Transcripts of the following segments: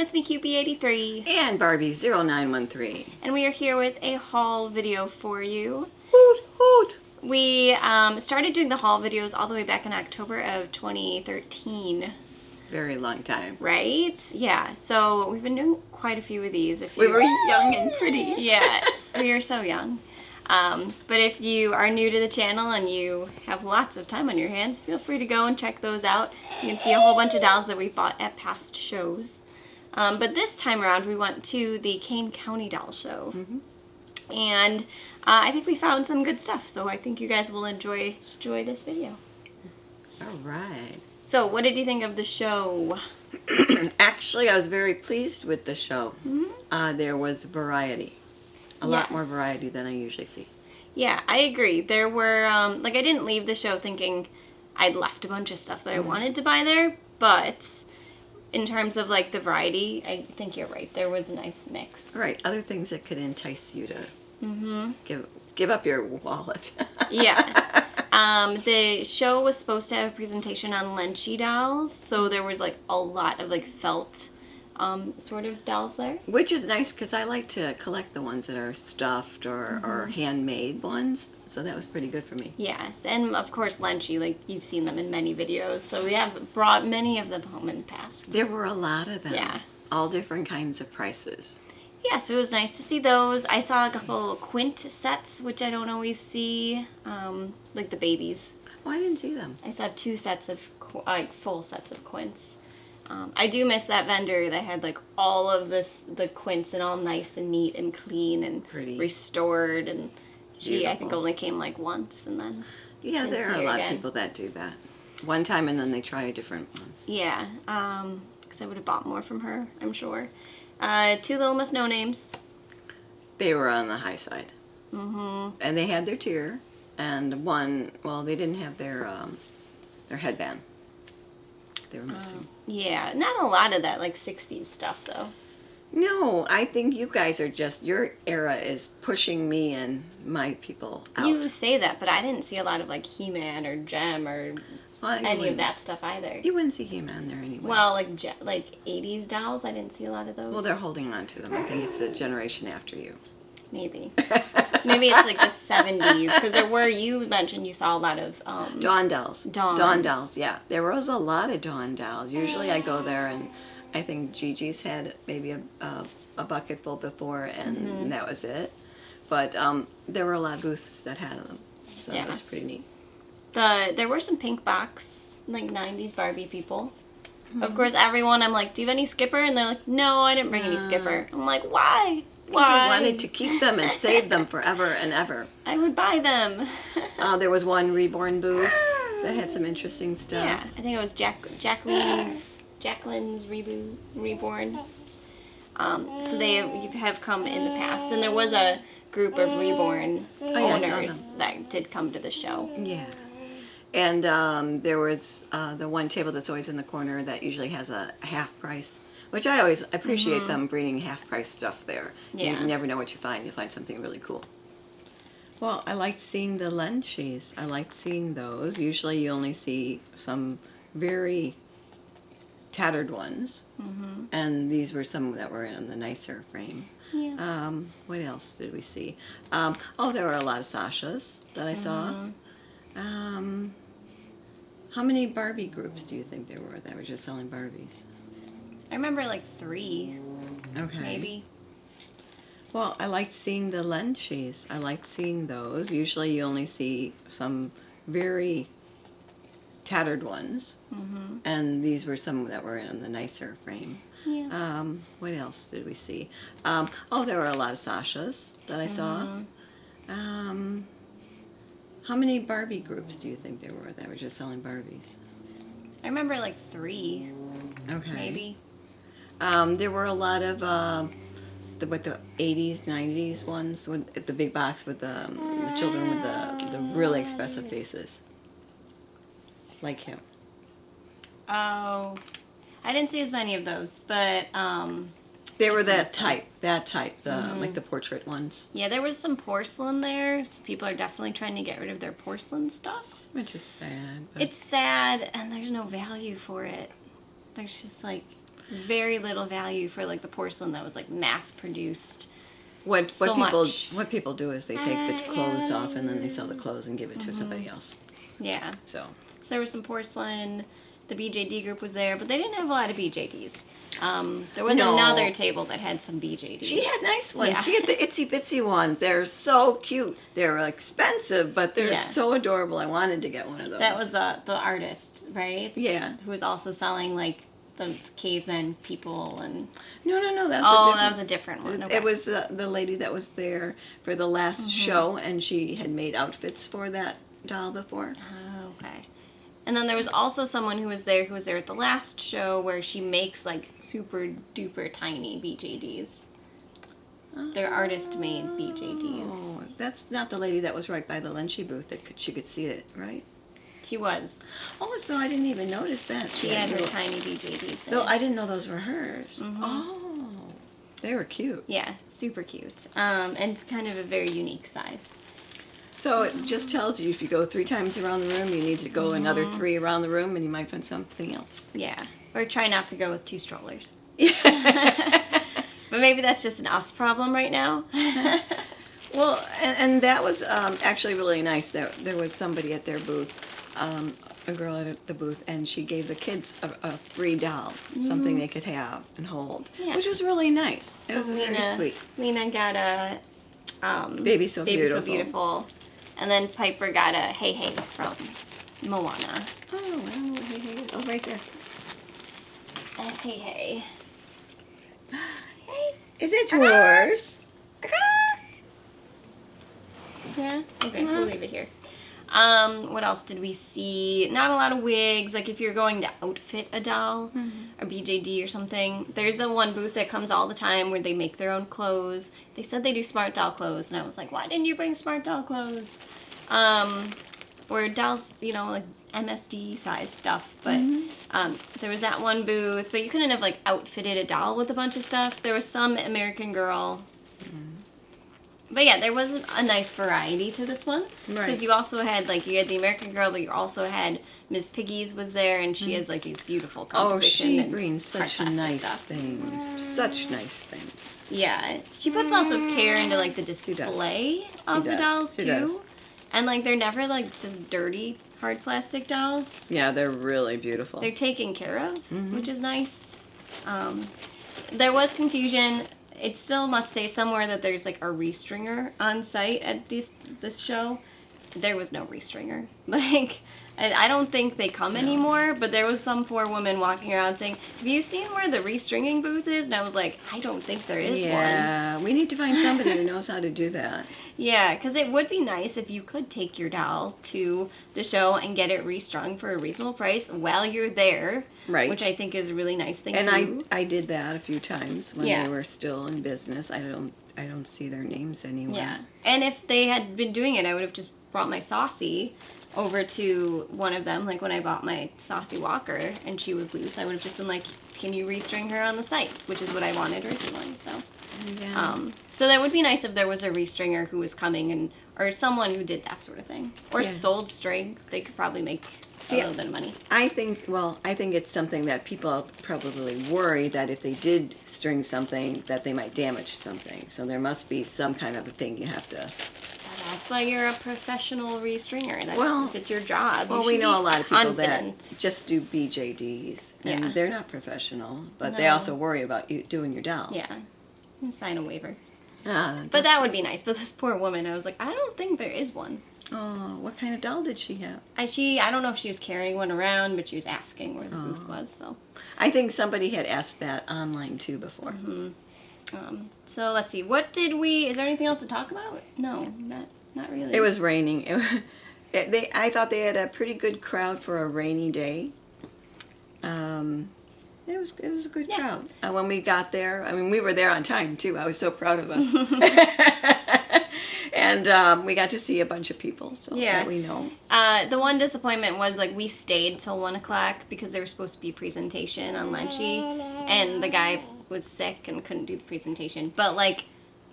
it's me, Cupie83. And Barbie0913. And we are here with a haul video for you. Hoot, hoot. We started doing the haul videos all the way back in October of 2013. Very long time. Right? Yeah. So we've been doing quite a few of these. We were young and pretty. Yeah, we are so young. But if you are new to the channel and you have lots of time on your hands, feel free to go and check those out. You can see a whole bunch of dolls that we bought at past shows. But this time around, we went to the Kane County Doll Show. Mm-hmm. And I think we found some good stuff, so I think you guys will enjoy this video. All right. So, what did you think of the show? Actually, I was very pleased with the show. Mm-hmm. There was variety. A lot more variety than I usually see. Yeah, I agree. There were, I didn't leave the show thinking I'd left a bunch of stuff that I wanted to buy there, but in terms of, the variety, I think you're right. There was a nice mix. Right. Other things that could entice you to give up your wallet. Yeah. The show was supposed to have a presentation on Lenchy dolls, so there was, a lot of, felt sort of dolls there. Which is nice because I like to collect the ones that are stuffed or handmade ones, so that was pretty good for me. Yes, and of course Lenchy, you've seen them in many videos, so we have brought many of them home in the past. There were a lot of them. Yeah. All different kinds of prices. Yeah, so it was nice to see those. I saw a couple quint sets, which I don't always see, like the babies. Oh, I didn't see them. I saw 2 sets of, full sets of quints. I do miss that vendor that had all of the quints and all nice and neat and clean and pretty restored, and she beautiful. I think only came once and then yeah, there are a lot of people that do that one time and then they try a different one. Yeah, because I would have bought more from her, I'm sure. 2 Little Miss No Names. They were on the high side. And they had their tier, and one, well, they didn't have their headband. They were missing. Yeah, not a lot of that 60s stuff though. No, I think you guys are just, your era is pushing me and my people out. You say that, but I didn't see a lot of He-Man or Gem or any of that stuff either. You wouldn't see He-Man there anyway. Well, 80s dolls, I didn't see a lot of those. Well, they're holding on to them. I think it's the generation after you. Maybe. Maybe it's the 70s, because there were, you mentioned you saw a lot of Dawn dolls. Dawn dolls, yeah. There was a lot of Dawn dolls. Usually I go there and I think Gigi's had maybe a bucket full before and that was it. But there were a lot of booths that had them, so that was pretty neat. There were some pink box, 90s Barbie people. Of course, everyone, I'm like, do you have any Skipper? And they're like, no, I didn't bring any Skipper. I'm like, why? Because I wanted to keep them and save them forever and ever. I would buy them. There was one Reborn booth that had some interesting stuff. Yeah, I think it was Jacqueline's Reborn. So they have come in the past, and there was a group of Reborn owners that did come to the show. Yeah. And there was the one table that's always in the corner that usually has a half price, which I always appreciate them bringing half price stuff there. Yeah. You never know what you find. You'll find something really cool. Well, I liked seeing the Lenchies. I liked seeing those. Usually you only see some very tattered ones. And these were some that were in the nicer frame. Yeah. What else did we see? Oh, there were a lot of Sashas that I saw. How many Barbie groups do you think there were that were just selling Barbies? I remember 3. Okay. Maybe. Well, I liked seeing the Lenchies. I liked seeing those. Usually you only see some very tattered ones. And these were some that were in the nicer frame. Yeah. What else did we see? Oh, there were a lot of Sashas that I saw. How many Barbie groups do you think there were that were just selling Barbies? I remember 3. Okay. Maybe. There were a lot of the 80s, 90s ones with the big box with the children with the really expressive faces, like him. Oh, I didn't see as many of those, but They were that type, like the portrait ones. Yeah, there was some porcelain there. So people are definitely trying to get rid of their porcelain stuff. Which is sad. But it's sad, and there's no value for it. There's just like... very little value for like the porcelain that was like mass produced. What So people much. what people do is they take the clothes off and then they sell the clothes and give it to somebody else. Yeah. So So there was some porcelain. The BJD group was there, but they didn't have a lot of BJDs. There was No. another table that had some BJDs. she had nice ones. Yeah. She had the itsy bitsy ones. They're so cute. They're expensive, but they're Yeah. so adorable. I wanted to get one of those. That was the artist, right? Yeah. Who was also selling like the cavemen people and. No, that's That was a different one. Okay. It was the lady that was there for the last show, and she had made outfits for that doll before. Oh, okay. And then there was also someone who was there at the last show where she makes like super duper tiny BJDs. They're artist made BJDs. Oh, that's not the lady that was right by the Lynchy booth that she could see it, right? She was. Oh, so I didn't even notice that. She had her tiny BJDs there. No, I didn't know those were hers. Oh, they were cute. Yeah, super cute. And kind of a very unique size. So it just tells you if you go 3 times around the room, you need to go another 3 around the room, and you might find something else. Yeah. Or try not to go with 2 strollers. Yeah. But maybe that's just an us problem right now. Well, and that was actually really nice. There was somebody at their booth, a girl at the booth, and she gave the kids a free doll, something they could have and hold, Yeah. which was really nice. It So was very sweet. Lena got a Baby So Beautiful. Beautiful. And then Piper got a Hey Hey from Moana. Oh, I don't know what Hey Hey is. Oh, right there. Hey Hey. Is it yours? Yeah? Okay, we'll leave it here. What else did we see? Not a lot of wigs. Like if you're going to outfit a doll or BJD or something, there's a one booth that comes all the time where they make their own clothes. They said they do smart doll clothes, and I was like, why didn't you bring smart doll clothes? Or dolls, like MSD size stuff. But there was that one booth, but you couldn't have like outfitted a doll with a bunch of stuff. There was some American Girl. But yeah, there was a nice variety to this one. Right. Because you also had, you had the American Girl, but you also had Miss Piggy's was there, and she has, these beautiful composition. Oh, she and brings such art class nice stuff. things. Such nice things. Yeah. She puts lots of care into, the display of the does. dolls, She too. does. And, they're never, just dirty, hard plastic dolls. Yeah, they're really beautiful. They're taken care of, which is nice. There was confusion. It still must say somewhere that there's a restringer on site at this show. There was no restringer. I don't think they come anymore, but there was some poor woman walking around saying, have you seen where the restringing booth is? And I was like, I don't think there is one. Yeah, we need to find somebody who knows how to do that. Yeah, because it would be nice if you could take your doll to the show and get it restrung for a reasonable price while you're there. Right. Which I think is a really nice thing And too. I did that a few times when Yeah. they were still in business. I don't see their names anywhere. Yeah. And if they had been doing it, I would have just brought my Saucy over to one of them. Like when I bought my Saucy Walker and she was loose, I would have just been like, can you restring her on the site? Which is what I wanted originally. So Yeah. so that would be nice if there was a restringer who was coming or someone who did that sort of thing. Or Yeah. sold string. They could probably make a little bit of money. I think it's something that people probably worry that if they did string something, that they might damage something. So there must be some kind of a thing you have to. That's why you're a professional restringer. That's Well- if it's your job. Well, you we should know be a lot of people confident. that just do BJDs, and Yeah. they're not professional, but they No. also worry about you doing your doll. Yeah. And sign a waiver. Ah, But that would be nice. But this poor woman, I was like, I don't think there is one. oh, what kind of doll did she have? I don't know if she was carrying one around, but she was asking where the booth was. So, I think somebody had asked that online too before. so let's see. Is there anything else to talk about? No, not really. It was raining. I thought they had a pretty good crowd for a rainy day. It was a good crowd. When we got there, we were there on time too. I was so proud of us. And we got to see a bunch of people, so that we know. The one disappointment was we stayed till 1:00 because there was supposed to be a presentation on Lynchy, and the guy was sick and couldn't do the presentation. But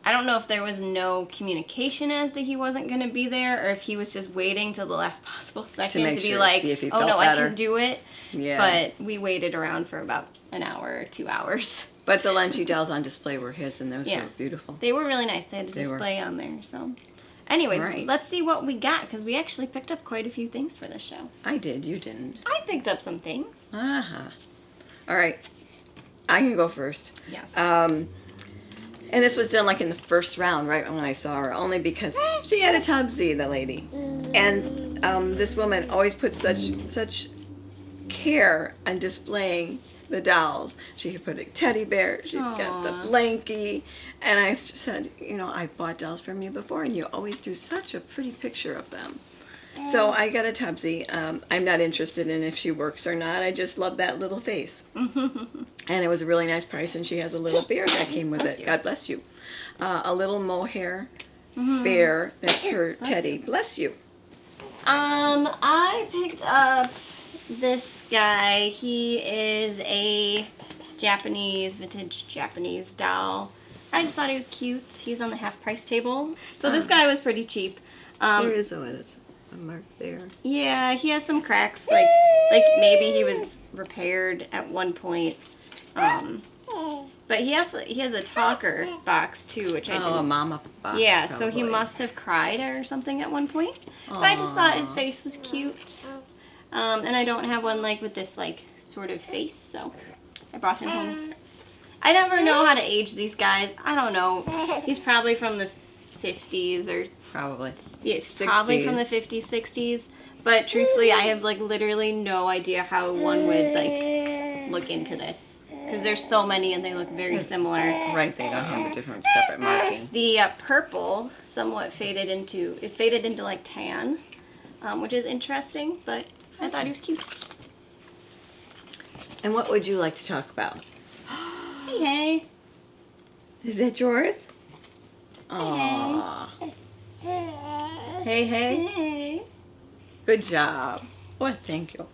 I don't know if there was no communication as to he wasn't going to be there, or if he was just waiting till the last possible second to be like, see if he oh felt no, better. I can do it. Yeah. But we waited around for about an hour or 2 hours. But the Lunchy dolls on display were his, and those Yeah. were beautiful. They were really nice. They had a They were. display on there. So, anyways, Right. let's see what we got, because we actually picked up quite a few things for this show. I did, you didn't. I picked up some things. Uh-huh. All right. I can go first. Yes. And this was done like in the first round, right when I saw her, only because she had a tubsy, the lady. And this woman always puts such care on displaying the dolls. She could put a teddy bear, she's got the Aw. blankie, and I just said, you know, I've bought dolls from you before, and you always do such a pretty picture of them. So I got a tubsy. I'm not interested in if she works or not. I just love that little face. And it was a really nice price, and she has a little bear that came with Bless it. you. God bless you. A little mohair bear. That's her teddy. Bless you. I picked up this guy. He is a vintage Japanese doll. I just thought he was cute. He was on the half price table. So this guy was pretty cheap. There is a mark there. Yeah, he has some cracks, like maybe he was repaired at one point. But he has a talker box too, which I Oh, a didn't. mama box. Yeah, so he probably. must have cried or something at one point. But I just thought his face was cute. And I don't have one like with this like sort of face, so I brought him home. I never know how to age these guys. I don't know. He's probably from the 50s or Probably. yeah, it's probably from the 50s, 60s. But truthfully, I have like literally no idea how one would like look into this, because there's so many and they look very similar. Right, they don't have a different separate marking. The purple somewhat faded into like tan, which is interesting. But I thought he was cute. And what would you like to talk about? Hey, Is that yours? hey, Aww. Hey, hey, hey. hey. Good job. What? Thank you.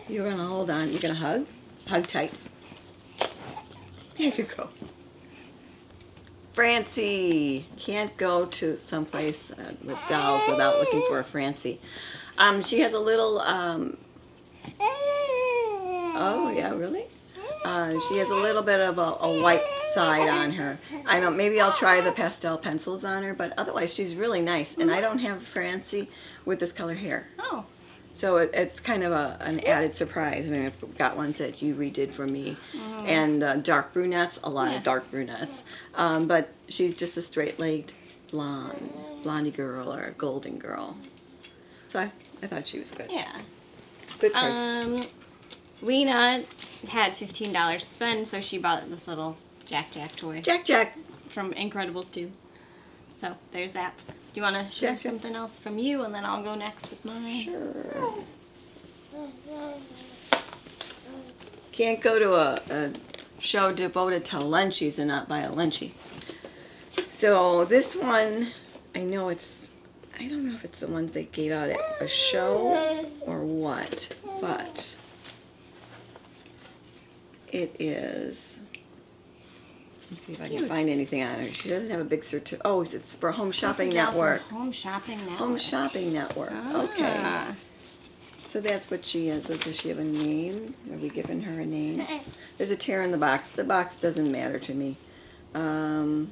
You're gonna hold on. You're gonna hug? Hug tight. There you go. Francie. Can't go to someplace with dolls without looking for a Francie. She has a little, oh yeah, really? She has a little bit of a white side on her. I don't, maybe I'll try the pastel pencils on her, but otherwise she's really nice. And I don't have Francie with this color hair. Oh, So it's kind of an added surprise. I mean, I've got ones that you redid for me. And dark brunettes, a lot Yeah. of dark brunettes. But she's just a straight-legged blondie girl or a golden girl. So I thought she was good. yeah. Good price. Lena had $15 to spend, so she bought this little Jack toy Jack. from Incredibles 2. So there's that. Do you want to share Jack. something else from you, and then I'll go next with mine? Sure. Can't go to a show devoted to lunchies and not buy a lunchie. So this one, I know I don't know if it's the ones they gave out at a show or what, but it is. Let's see if I can Cute. find anything on her. She doesn't have a big certificate. Oh, it's for Home Shopping This is now for Network. Home Shopping Network. Home Shopping Network. Okay. Ah. So that's what she is. Does she have a name? Have we given her a name? There's a tear in the box. The box doesn't matter to me. No,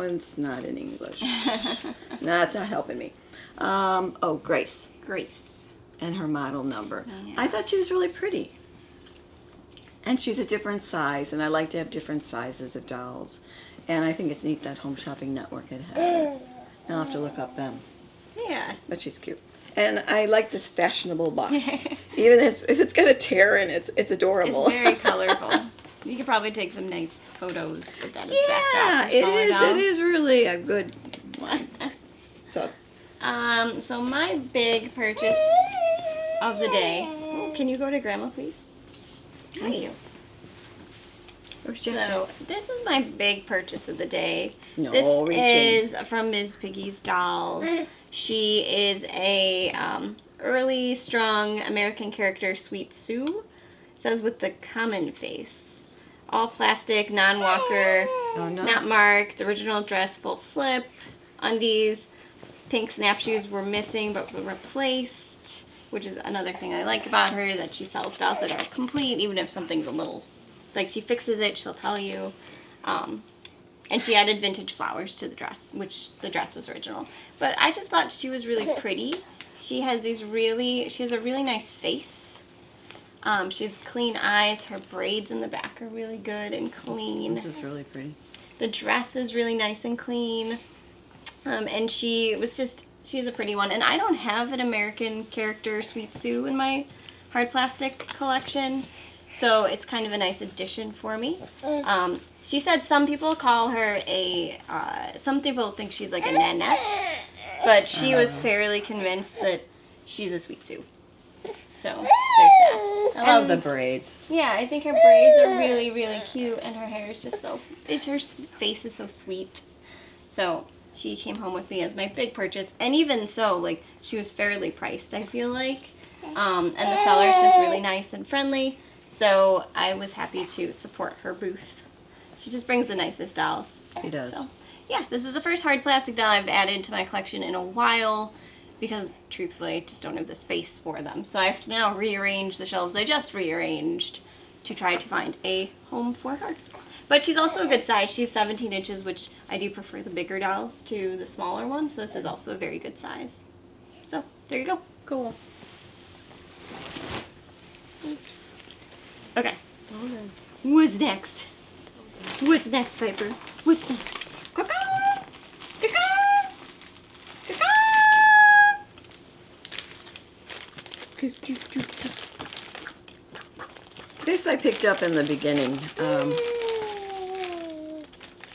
it's not in English. No, it's not helping me. Oh, Grace. Grace. And her model number. Yeah. I thought she was really pretty. And she's a different size, and I like to have different sizes of dolls. And I think it's neat that Home Shopping Network had her. I'll have to look up them. Yeah. But she's cute. And I like this fashionable box. Even if it's got a tear in it, it's adorable. It's very colorful. You could probably take some nice photos with that as Yeah, backdrop for it smaller is. dolls. It is really a good one. So, So my big purchase of the day. Oh, can you go to Grandma, please? Thank you. where's Jack? So this is my big purchase of the day. No, This reaching. is from Ms. Piggy's Dolls. She is a early, strong American character, Sweet Sue. It says with the common face. all plastic, non-walker, Oh, no. not marked, original dress, full slip, undies, pink snap shoes were missing but were replaced, which is another thing I like about her, that she sells dolls that are complete, even if something's a little, like she fixes it, she'll tell you. And she added vintage flowers to the dress, which the dress was original. But I just thought she was really pretty. She has a really nice face. She has clean eyes. Her braids in the back are really good and clean. This is really pretty. The dress is really nice and clean. And she's a pretty one. And I don't have an American character Sweet Sue in my hard plastic collection, so it's kind of a nice addition for me. She said some people call her some people think she's like a Nanette, but she was fairly convinced that she's a Sweet Sue. So there's that. I love the braids. Yeah, I think her braids are really, really cute, and her hair is just her face is so sweet. So she came home with me as my big purchase, and even so, like, she was fairly priced, I feel like. And the seller's just really nice and friendly, so I was happy to support her booth. She just brings the nicest dolls. She does. So, yeah, this is the first hard plastic doll I've added to my collection in a while, because truthfully I just don't have the space for them. So I have to now rearrange the shelves I just rearranged to try to find a home for her. But she's also a good size. She's 17 inches, which I do prefer the bigger dolls to the smaller ones, so this is also a very good size. So there you go. Cool. Oops. Okay. What's next? What's next, Piper? What's next? Caw-caw! Caw-caw! Caw-caw! This I picked up in the beginning.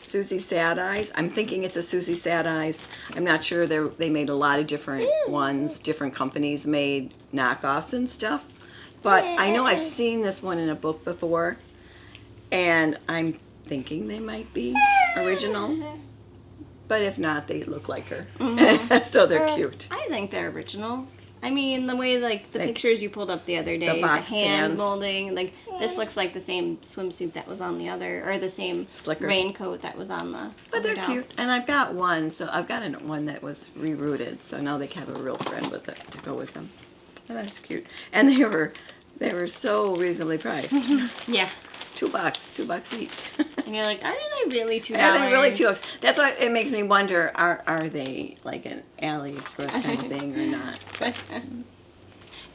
Susie Sad Eyes. I'm thinking it's a Susie Sad Eyes. I'm not sure. They made a lot of different ones. Different companies made knockoffs and stuff. But I know I've seen this one in a book before, and I'm thinking they might be original. But if not, they look like her. So they're cute. I think they're original. I mean, the way, like, the pictures you pulled up the other day, the boxed hand hands. molding, like, this looks like the same swimsuit that was on the other, or the same Slicker. raincoat that was on the But they're doll. cute. And I've got one, so I've got one that was rerouted, so now they have a real friend with it to go with them. So that's cute. And they were so reasonably priced. Yeah. $2 each. And you're like, are they really $2? Are they really $2? That's why it makes me wonder, are they like an AliExpress kind of thing or not?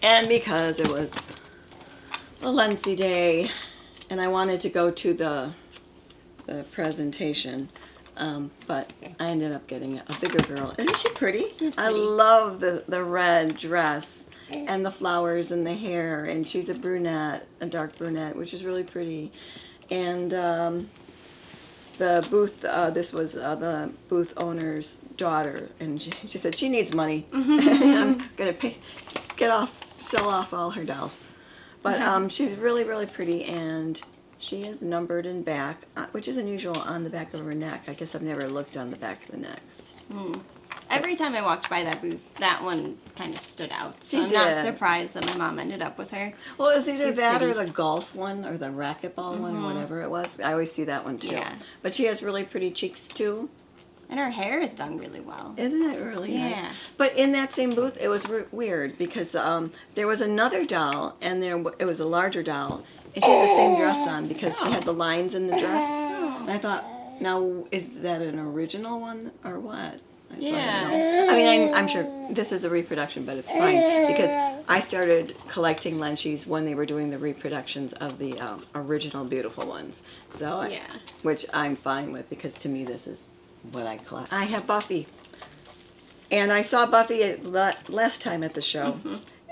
And because it was a Lency day, and I wanted to go to the presentation, but I ended up getting a bigger girl. Isn't she pretty? She's I pretty. love the red dress and the flowers and the hair, and she's a brunette, a dark brunette, which is really pretty. And the booth, this was the booth owner's daughter, and she said she needs money. I'm gonna sell off all her dolls. But she's really, really pretty, and she is numbered in back, which is unusual on the back of her neck. I guess I've never looked on the back of the neck. Every time I walked by that booth, that one kind of stood out. So She I'm not did. surprised that my mom ended up with her. Well, it was either She's that pretty. or the golf one or the racquetball one or whatever it was. I always see that one too. Yeah. But she has really pretty cheeks too. And her hair is done really well. Isn't it really nice? Yeah. But in that same booth, it was weird because there was another doll, and it was a larger doll, and she had the same dress on because she had the lines in the dress. And I thought, now, is that an original one or what? That's what I don't know. I mean, I'm sure this is a reproduction, but it's fine because I started collecting Lenchies when they were doing the reproductions of the original beautiful ones. So, Yeah. which I'm fine with because to me this is what I collect. I have Buffy, and I saw Buffy last time at the show,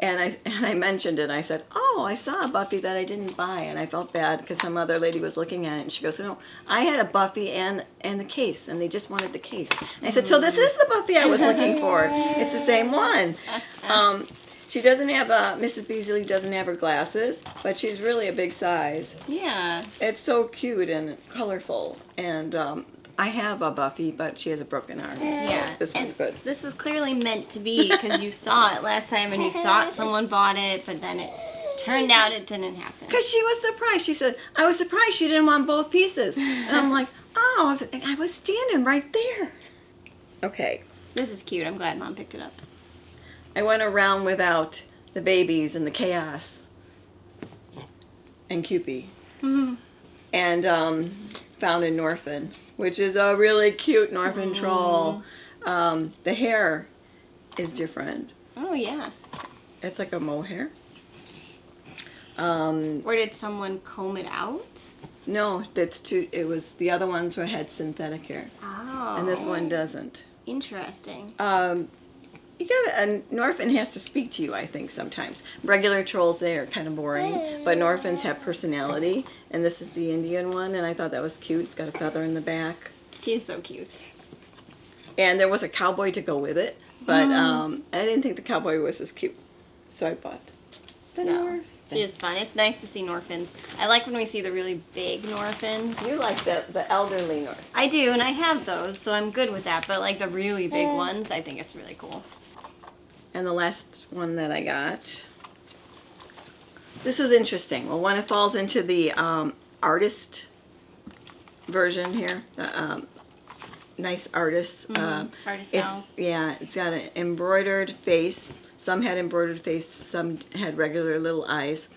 and I mentioned it. I said, "Oh, I saw a Buffy that I didn't buy," and I felt bad because some other lady was looking at it, and she goes, "No, I had a Buffy and the case, and they just wanted the case." And I said, "So this is the Buffy I was looking for. It's the same one." She doesn't have Mrs. Beasley doesn't have her glasses, but she's really a big size. Yeah. It's so cute and colorful, and I have a Buffy, but she has a broken arm. So Yeah. this one's And good. This was clearly meant to be because you saw it last time and you thought someone bought it, but then it Turned out it didn't happen. Because she was surprised. She said, I was surprised she didn't want both pieces. And I'm like, oh, I was standing right there. Okay. This is cute. I'm glad Mom picked it up. I went around without the babies and the chaos and Cupid. Mm-hmm. And found a Norfin, which is a really cute Norfin troll. The hair is different. Oh, yeah. It's like a mohair. Or did someone comb it out? No, it was, the other ones had synthetic hair. Oh. And this one doesn't. Interesting. You got a Norfin has to speak to you, I think, sometimes. Regular trolls, they are kind of boring, but Norfins have personality, and this is the Indian one, and I thought that was cute. It's got a feather in the back. She is so cute. And there was a cowboy to go with it, but I didn't think the cowboy was as cute, so I bought the Norfin. She is fun. It's nice to see Norfins. I like when we see the really big Norfins. You like the elderly Norfin. I do, and I have those, so I'm good with that. But like the really big ones, I think it's really cool. And the last one that I got, this was interesting. Well, when it falls into the artist version here, the nice artist. Artist dolls. Yeah, it's got an embroidered face. Some had embroidered face, some had regular little eyes.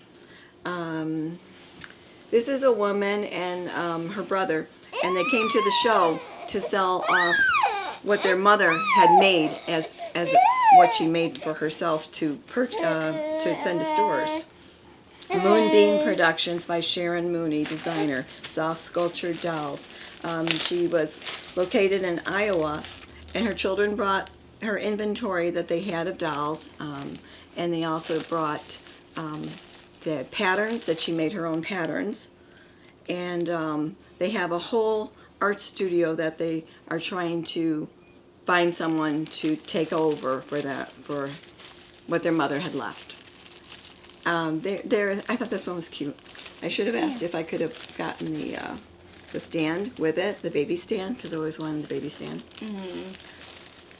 This is a woman and her brother, and they came to the show to sell off what their mother had made as what she made for herself to send to stores. Moonbeam Productions by Sharon Mooney, designer, soft sculptured dolls. She was located in Iowa, and her children brought her inventory that they had of dolls, and they also brought the patterns that she made, her own patterns, and they have a whole art studio that they are trying to find someone to take over for what their mother had left. I thought this one was cute. I should have asked if I could have gotten the stand with it, the baby stand, because I always wanted the baby stand.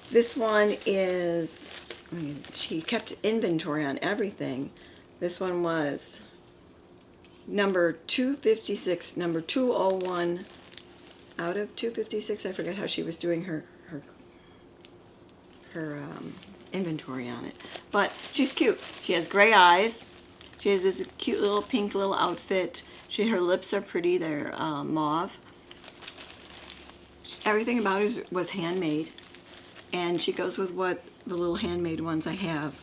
This one is, she kept inventory on everything. This one was number 256, number 201 out of 256. I forget how she was doing her inventory on it. But she's cute. She has gray eyes. She has this cute little pink little outfit. Her lips are pretty. They're mauve. Everything about her was handmade. And she goes with what the little handmade ones I have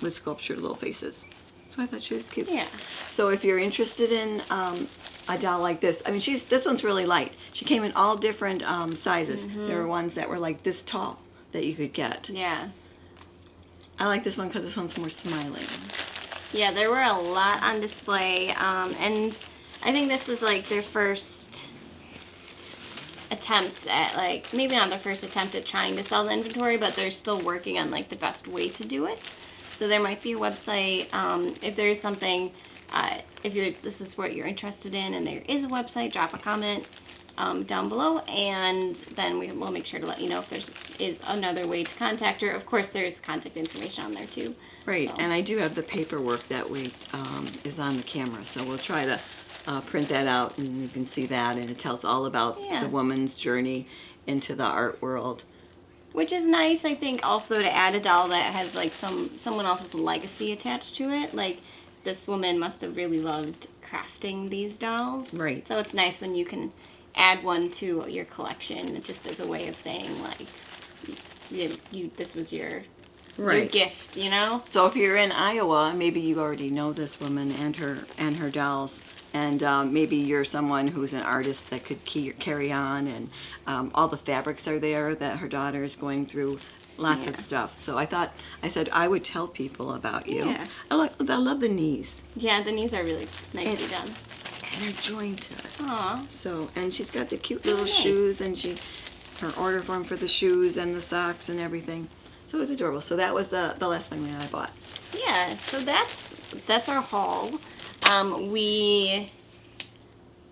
with sculptured little faces. So I thought she was cute. Yeah. So if you're interested in a doll like this, I mean, this one's really light. She came in all different sizes. There were ones that were like this tall that you could get. Yeah. I like this one because this one's more smiling. Yeah, there were a lot on display, and I think this was like their first attempt at, like, maybe not their first attempt at trying to sell the inventory, but they're still working on like the best way to do it. So there might be a website, if there's something, if this is what you're interested in and there is a website, drop a comment down below, and then we'll make sure to let you know if there is another way to contact her. Of course, there's contact information on there too. Right, So. and I do have the paperwork that is on the camera, so we'll try to print that out, and you can see that, and it tells all about the woman's journey into the art world. Which is nice, I think, also to add a doll that has like someone else's legacy attached to it. Like, this woman must have really loved crafting these dolls. Right. So it's nice when you can add one to your collection, just as a way of saying, like, this was your gift, you know? So if you're in Iowa, maybe you already know this woman and her dolls, and maybe you're someone who's an artist that could carry on, and all the fabrics are there that her daughter is going through, lots of stuff. So I said I would tell people about you. Yeah. I love the knees. Yeah, the knees are really nicely done. And they're jointed. Aw. So, and she's got the cute little shoes, and her order form for the shoes and the socks and everything. So it was adorable. So that was the last thing that I bought. Yeah, so that's our haul. We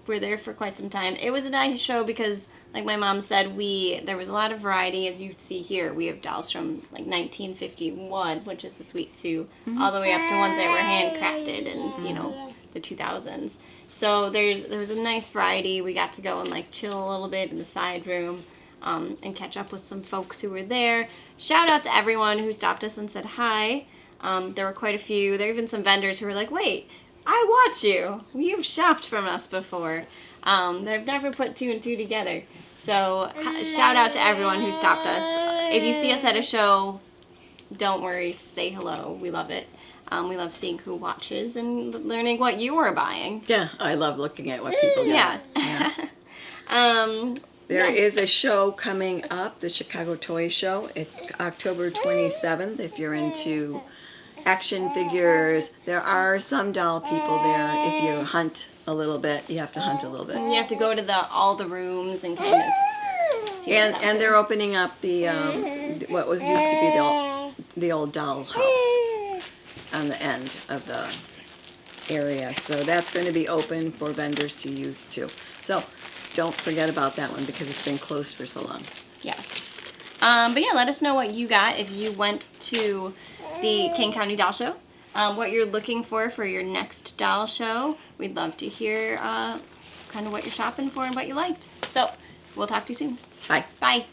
were there for quite some time. It was a nice show because, like my mom said, there was a lot of variety. As you see here, we have dolls from like 1951, which is the Sweet Sue, all the way up to ones that were handcrafted in, you know, the 2000s. So there was a nice variety. We got to go and like chill a little bit in the side room and catch up with some folks who were there. Shout out to everyone who stopped us and said hi. There were quite a few. There were even some vendors who were like, wait, I watch you. You've shopped from us before. They've never put two and two together. So shout out to everyone who stopped us. If you see us at a show, don't worry, say hello. We love it. We love seeing who watches and learning what you are buying. Yeah, I love looking at what people get. Yeah. There is a show coming up, the Chicago Toy Show. It's October 27th. If you're into action figures, there are some doll people there. If you hunt a little bit, you have to hunt a little bit. You have to go to all the rooms and kind of see what's out And there. they're opening up the what was used to be the old doll house on the end of the area. So that's going to be open for vendors to use too. So don't forget about that one because it's been closed for so long. Yes. But yeah, let us know what you got if you went to the Kane County Doll Show. What you're looking for your next doll show. We'd love to hear kind of what you're shopping for and what you liked. So we'll talk to you soon. Bye. Bye.